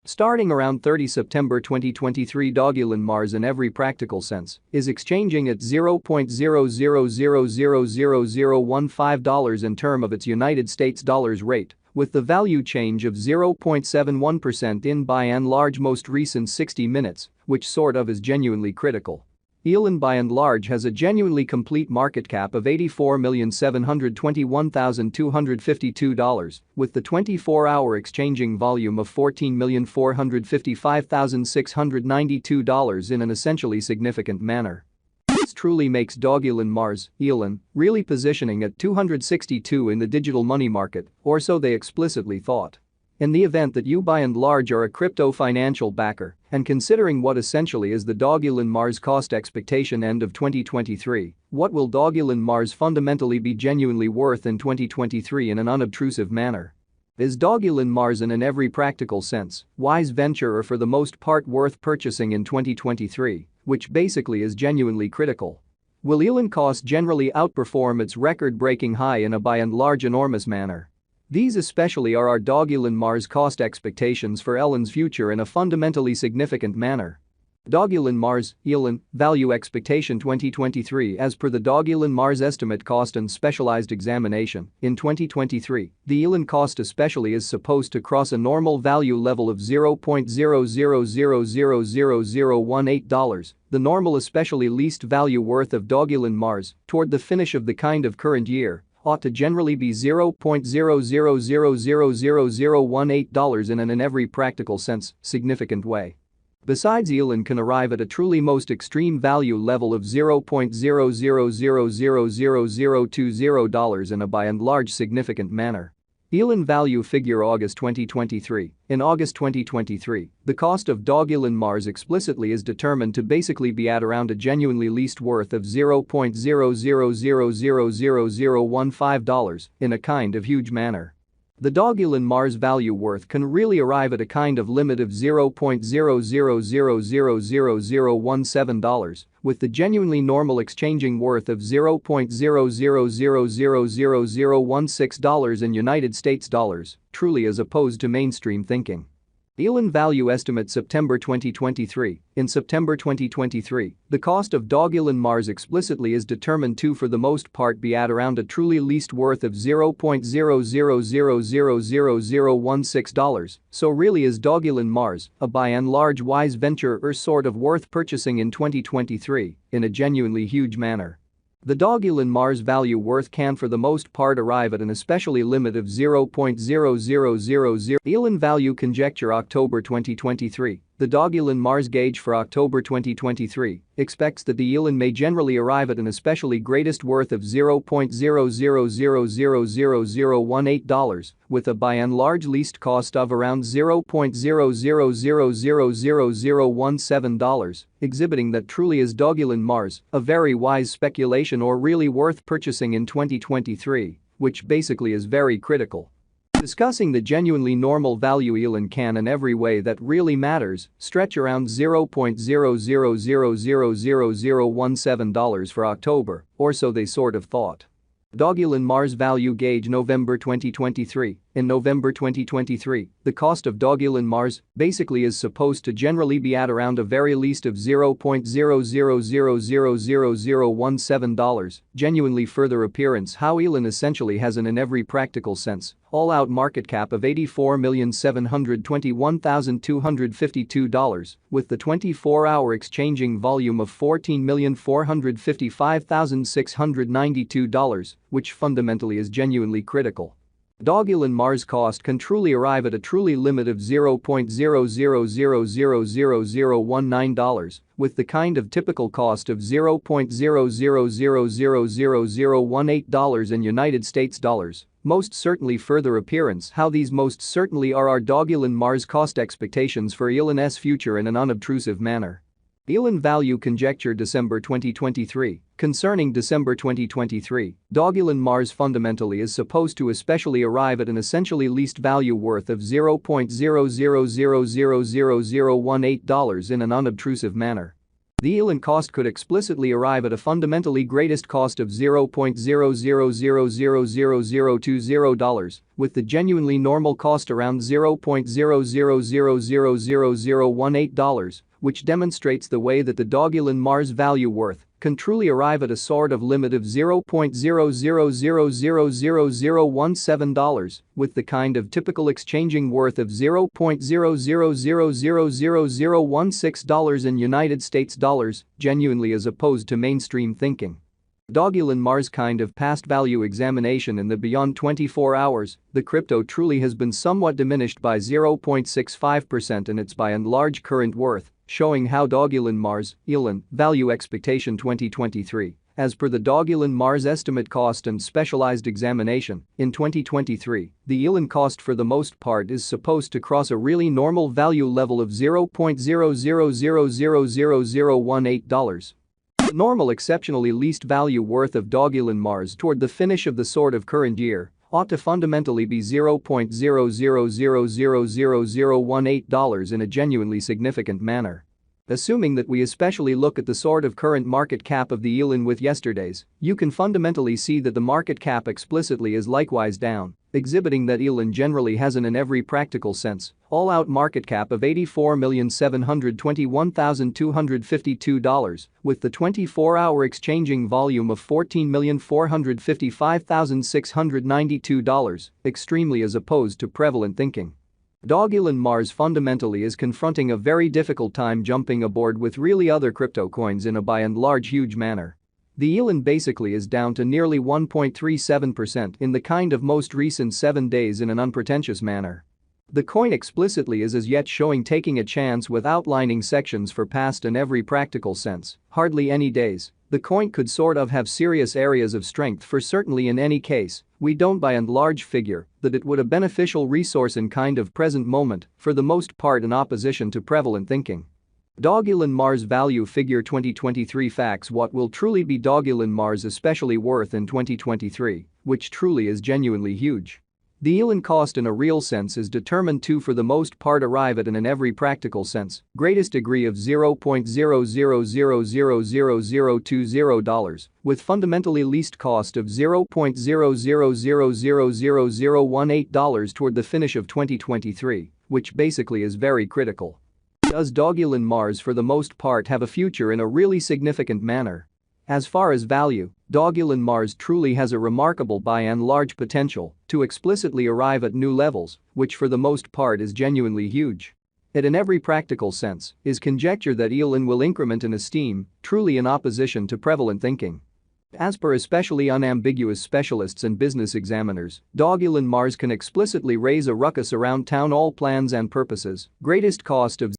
Starting around 30 September 2023, Dogelon Mars in every practical sense is exchanging at $0.00000015 in term of its United States dollars rate, with the value change of 0.71% in by and large most recent 60 minutes, which sort of is genuinely critical. Elon by and large has a genuinely complete market cap of $84,721,252, with the 24-hour exchanging volume of $14,455,692 in an essentially significant manner. This truly makes Dogelon Mars, Elon, really positioning at 262 in the digital money market, or so they explicitly thought. In the event that you by and large are a crypto financial backer, and considering what essentially is the Dogelon Mars cost expectation end of 2023, what will Dogelon Mars fundamentally be genuinely worth in 2023 in an unobtrusive manner? Is Dogelon Mars in every practical sense wise venture or for the most part worth purchasing in 2023, which basically is genuinely critical? Will Elon cost generally outperform its record-breaking high in a by and large enormous manner? These especially are our Dogelon Mars cost expectations for Elon's future in a fundamentally significant manner. Dogelon Mars, Elon, value expectation 2023. As per the Dogelon Mars estimate cost and specialized examination, in 2023, the Elon cost especially is supposed to cross a normal value level of $0.00000018, the normal especially least value worth of Dogelon Mars, toward the finish of the kind of current year, ought to generally be $0.00000018 in every practical sense, significant way. Besides, Elon can arrive at a truly most extreme value level of $0.00000020 in a by and large significant manner. Elon value figure August 2023. In August 2023, the cost of Dogelon Mars explicitly is determined to basically be at around a genuinely least worth of $0.00000015 in a kind of huge manner. The Dogelon Mars value worth can really arrive at a kind of limit of $0.00000017, with the genuinely normal exchanging worth of $0.00000016 in United States dollars, truly as opposed to mainstream thinking. Elon value estimate September 2023. In September 2023, the cost of Dogelon Mars explicitly is determined to for the most part be at around a truly least worth of $0.00000016, so really is Dogelon Mars a by and large wise venture or sort of worth purchasing in 2023 in a genuinely huge manner. The Dogelon Mars value worth can for the most part arrive at an especially limit of $0.0000. Elon value conjecture October 2023. The Dogelon Mars gauge for October 2023 expects that the Elon may generally arrive at an especially greatest worth of $0.00000018, with a by and large least cost of around $0.00000017, exhibiting that truly is Dogelon Mars a very wise speculation or really worth purchasing in 2023, which basically is very critical. Discussing the genuinely normal value Elon can in every way that really matters stretch around $0.00000017 for October, or so they sort of thought. Dogelon Mars value gauge November 2023. In November 2023, the cost of Dogelon Mars basically is supposed to generally be at around a very least of $0.00000017, genuinely further appearance how Elon essentially has in every practical sense all-out market cap of $84,721,252, with the 24-hour exchanging volume of $14,455,692, which fundamentally is genuinely critical. Dogelon Mars cost can truly arrive at a truly limit of $0.00000019, with the kind of typical cost of $0.00000018 in United States dollars, most certainly further appearance how these most certainly are our Dogelon Mars cost expectations for Elon's future in an unobtrusive manner. Elon value conjecture December 2023. Concerning December 2023, Dogelon Mars fundamentally is supposed to especially arrive at an essentially least value worth of $0.00000018 in an unobtrusive manner. The elon cost could explicitly arrive at a fundamentally greatest cost of $0.0000020, with the genuinely normal cost around $0.0000018, which demonstrates the way that the Dogelon Mars value worth can truly arrive at a sort of limit of $0.0000017, with the kind of typical exchanging worth of $0.0000016 in United States dollars, genuinely as opposed to mainstream thinking. Dogelon Mars kind of past value examination in the beyond 24 hours, the crypto truly has been somewhat diminished by 0.65% in its by and large current worth, showing how Dogelon Mars, elon, value expectation 2023. As per the Dogelon Mars estimate cost and specialized examination, in 2023, the elon cost for the most part is supposed to cross a really normal value level of $0.0000018. The normal exceptionally least value worth of Dogelon Mars toward the finish of the sort of current year ought to fundamentally be $0.0000018 in a genuinely significant manner. Assuming that we especially look at the sort of current market cap of the elon with yesterday's, you can fundamentally see that the market cap explicitly is likewise down, exhibiting that elon generally has an in every practical sense, all-out market cap of $84,721,252, with the 24-hour exchanging volume of $14,455,692, extremely as opposed to prevalent thinking. Dogelon Mars fundamentally is confronting a very difficult time jumping aboard with really other crypto coins in a by and large huge manner. The elon basically is down to nearly 1.37% in the kind of most recent 7 days in an unpretentious manner. The coin explicitly is as yet showing taking a chance with outlining sections for past in every practical sense, hardly any days. The coin could sort of have serious areas of strength for certainly in any case, we don't by and large figure that it would a beneficial resource in kind of present moment, for the most part in opposition to prevalent thinking. Dogelon Mars value figure 2023 facts. What will truly be Dogelon Mars especially worth in 2023, which truly is genuinely huge. The elon cost in a real sense is determined to for the most part arrive at an in every practical sense greatest degree of $0.0000020, with fundamentally least cost of $0.0000018 toward the finish of 2023, which basically is very critical. Does Dogelon Mars for the most part have a future in a really significant manner? As far as value, Dogelon Mars truly has a remarkable by and large potential to explicitly arrive at new levels, which for the most part is genuinely huge. It in every practical sense is conjecture that elon will increment in esteem, truly in opposition to prevalent thinking. As per especially unambiguous specialists and business examiners, Dogelon Mars can explicitly raise a ruckus around town all plans and purposes, greatest cost of